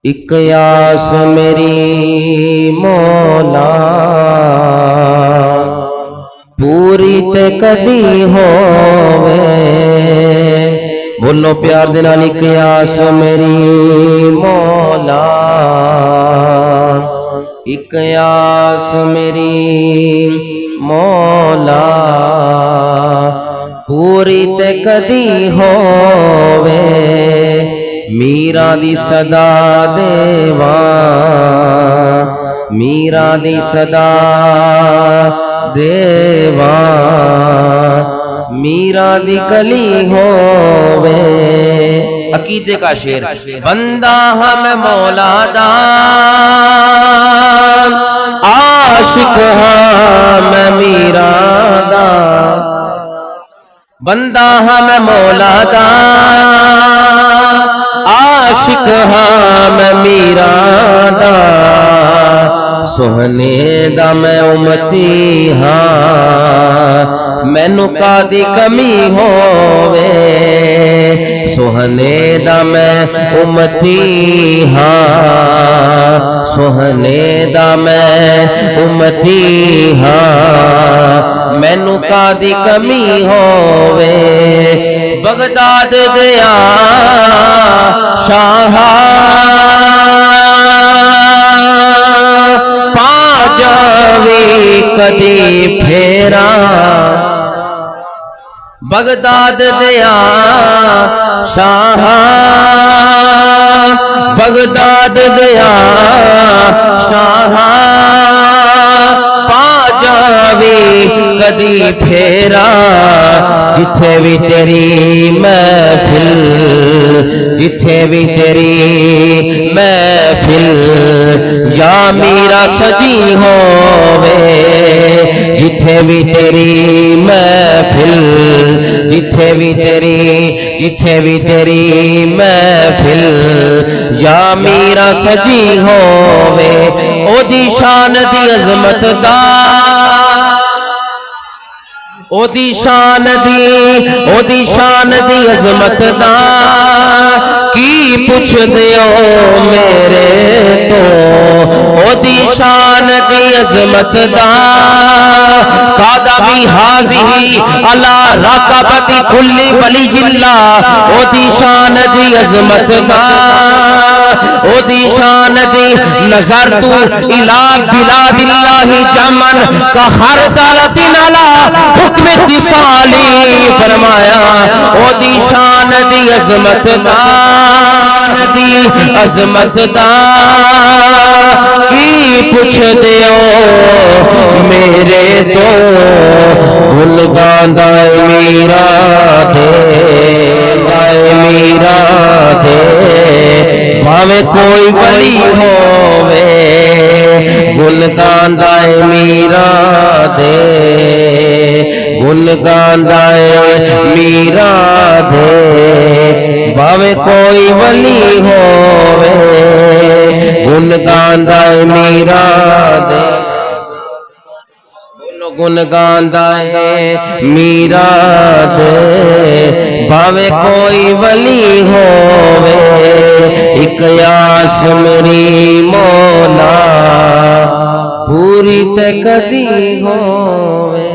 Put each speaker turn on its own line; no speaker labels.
इक आस मेरी मौला पूरी ते कदी होवे। बोलो प्यार दे नाल, इक आस मेरी मौला, इक आस मेरी मौला पूरी ते कदी होवे। मीरा दी सदा देवा, मीरा दी सदा देवा, मीरा दी कली होवे। अकीदे का शेर, बंदा हम मौला दा, आशिक हम मीरा दा। बंदा हम मौला दा, आशिक हम मीरा दा। सोहने दा मैं उमती हाँ, मैनू कादी कमी होवे। सोहने दा मैं उमती हाँ, सोहने दा मैं उमती हाँ, मैनू कादी कमी होवे। बगदाद दिया शाहा पा जावे कदी फेरा। बगदाद दिया शाहा, बगदाद दिया शाहा पा जावे कदी फेरा। जिथे भी तेरी महफिल, जिथे भी तेरी महफिल, या मीरा सजी होवे। जिथे भी तेरी महफिल, जिथे भी तेरी महफिल, या मीरा सजी होवे। ओदी शान दी अजमत दा, ओदी शान दी अजमत दा की पुछ दियो मेरे तो। ओदी शान दी अजमत दा कादा भी हाज़ी अला रकाबती कुल्ली वली जिल्ला। ओदी शान दी अजमत दा, ओदी शान दी नजर तू इला बिलादिल्लाहि जमन का खरदालतिन अला हुक्म तिसाली फरमाया। ओदी शान दी अजमत दा, दी अजमत दा की पुछ दियो मेरे तो। गुलगान दाए मीरा दे, दाए मीरा दे, भावे कोई वली होवे। गुलगान दाए मीरा दे, गुलगान दाए मीरा दे, भावे कोई वली होवे। गुलगान दाए मीरा दे, गुलगान दाए मीरा दे, भावे कोई वली होवे। इक आस मेरी मौला पूरी ते कदी होवे।